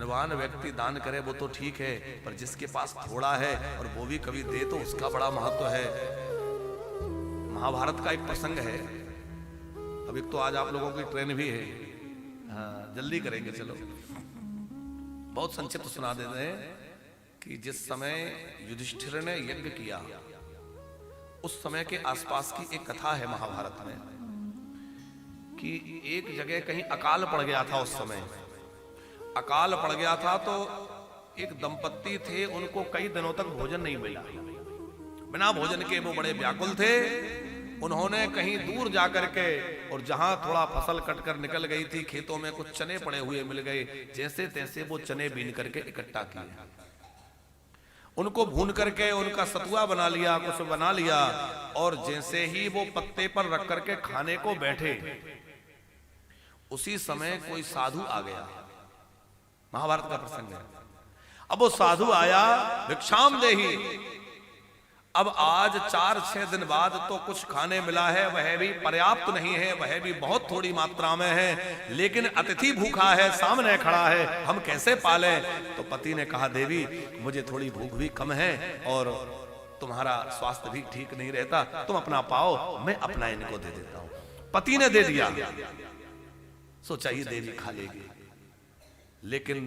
धनवान व्यक्ति दान करे वो तो ठीक है, पर जिसके पास थोड़ा है और वो भी कभी दे तो उसका बड़ा महत्व है। महाभारत का एक प्रसंग है, अब एक तो आज आप लोगों की ट्रेन भी है, हाँ जल्दी करेंगे चलो। बहुत संक्षिप्त सुना देते हैं कि जिस समय युधिष्ठिर ने यज्ञ किया उस समय के आसपास की एक कथा है महाभारत में कि एक जगह कहीं अकाल पड़ गया था। उस समय अकाल पड़ गया था तो एक दंपत्ति थे, उनको कई दिनों तक भोजन नहीं मिला। बिना भोजन के वो बड़े व्याकुल थे। उन्होंने कहीं दूर जाकर के, और जहां थोड़ा फसल कटकर निकल गई थी, खेतों में कुछ चने पड़े हुए मिल गए, जैसे तैसे वो चने बीन करके इकट्ठा किए, उनको भून करके उनका सतुआ बना लिया, कुछ बना लिया, और जैसे ही वो पत्ते पर रख करके खाने को बैठे, उसी समय कोई साधु आ गया। महाभारत का प्रसंग है। अब वो साधु आया, भिक्षाम देहि। अब आज 4-6 दिन बाद तो कुछ खाने मिला है, वह भी पर्याप्त नहीं है, वह भी बहुत थोड़ी मात्रा में है, लेकिन अतिथि भूखा है, सामने खड़ा है, हम कैसे पालें? तो पति ने कहा, देवी मुझे थोड़ी भूख भी कम है और तुम्हारा स्वास्थ्य भी ठीक नहीं रहता, तुम अपना पाओ, मैं अपना इनको दे देता हूं। पति ने दे दिया, सोचा ये देवी खा लेगी, लेकिन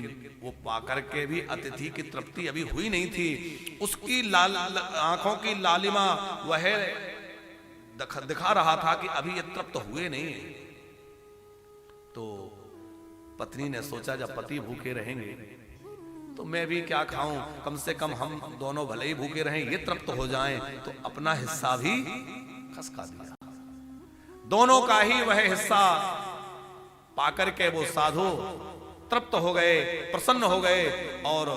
वो पाकर के भी अतिथि की तृप्ति अभी हुई नहीं थी। उसकी आंखों की लालिमा वह दिखा रहा था कि अभी ये तृप्त हुए नहीं। तो पत्नी ने सोचा जब पति भूखे रहेंगे तो मैं भी क्या खाऊं, कम से कम हम दोनों भले ही भूखे रहें, ये तृप्त हो जाएं। तो अपना हिस्सा भी खसका दिया। दोनों का ही वह हिस्सा पाकर के वो साधु तृप्त हो गए, प्रसन्न हो गए। और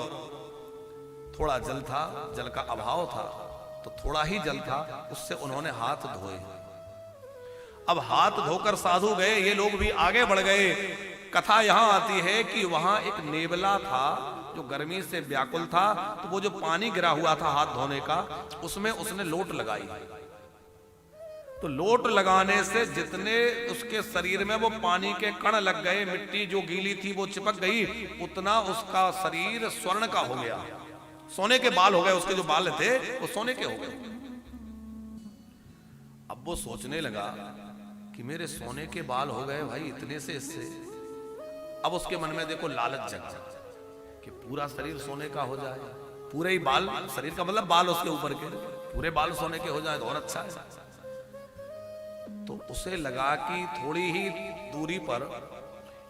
थोड़ा जल था, जल का अभाव था, तो थोड़ा ही जल था, उससे उन्होंने हाथ धोए। अब हाथ धोकर साधु गए, ये लोग भी आगे बढ़ गए। कथा यहां आती है कि वहां एक नेवला था जो गर्मी से व्याकुल था, तो वो जो पानी गिरा हुआ था हाथ धोने का, उसमें उसने लोट लगाई। तो लोट लगाने से जितने उसके शरीर में वो पानी के कण लग गए, मिट्टी जो गीली थी वो चिपक गई, उतना उसका शरीर स्वर्ण का हो गया, सोने के बाल हो गए। उसके जो बाल थे वो सोने के हो गए। अब वो सोचने लगा कि मेरे सोने के बाल हो गए भाई इतने से, इससे अब उसके मन में देखो लालच जगा कि पूरा शरीर सोने का हो जाए, पूरे ही बाल, शरीर का मतलब बाल उसके ऊपर के पूरे बाल सोने के हो जाए तो और अच्छा है। तो उसे लगा कि थोड़ी ही दूरी पर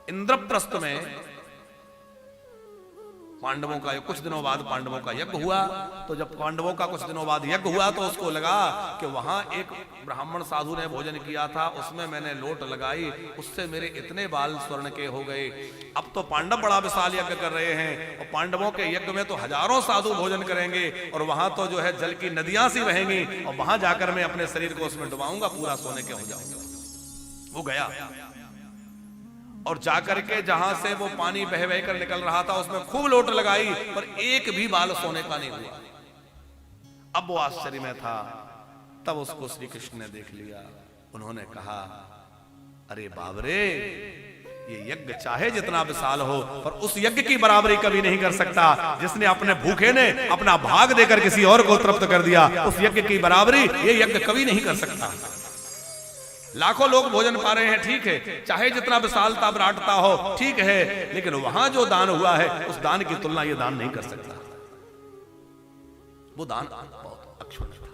इंद्रप्रस्थ में पांडवों का, कुछ दिनों बाद पांडवों का यज्ञ हुआ। तो जब पांडवों का कुछ दिनों बाद यज्ञ हुआ तो उसको लगा कि वहां एक ब्राह्मण साधु ने भोजन किया था, उसमें मैंने लोट लगाई, उससे मेरे इतने बाल स्वर्ण के हो गए। अब तो पांडव बड़ा विशाल यज्ञ कर रहे हैं, और पांडवों के यज्ञ में तो हजारों साधु भोजन करेंगे, और वहां तो जो है जल की नदियां सी रहेंगी, और वहां जाकर मैं अपने शरीर को उसमें डुबाऊंगा, पूरा सोने के हो जाऊंगा। वो गया और जाकर के जहां से वो पानी बह बह कर निकल रहा था उसमें खूब लोट लगाई, पर एक भी बाल सोने का नहीं हुआ। अब वो आश्चर्य में था। तब उसको श्री कृष्ण ने देख लिया। उन्होंने कहा, अरे बाबरे, ये यज्ञ चाहे जितना विशाल हो, पर उस यज्ञ की बराबरी कभी नहीं कर सकता जिसने अपने भूखे ने अपना भाग देकर किसी और को तृप्त कर दिया। उस यज्ञ की बराबरी ये यज्ञ कभी नहीं कर सकता। लाखों लोग भोजन पा रहे हैं, ठीक है, चाहे जितना विशालता विराटता हो, ठीक है, लेकिन वहां जो दान हुआ है उस दान की तुलना ये दान नहीं कर सकता। वो दान बहुत अक्षुण्ण था।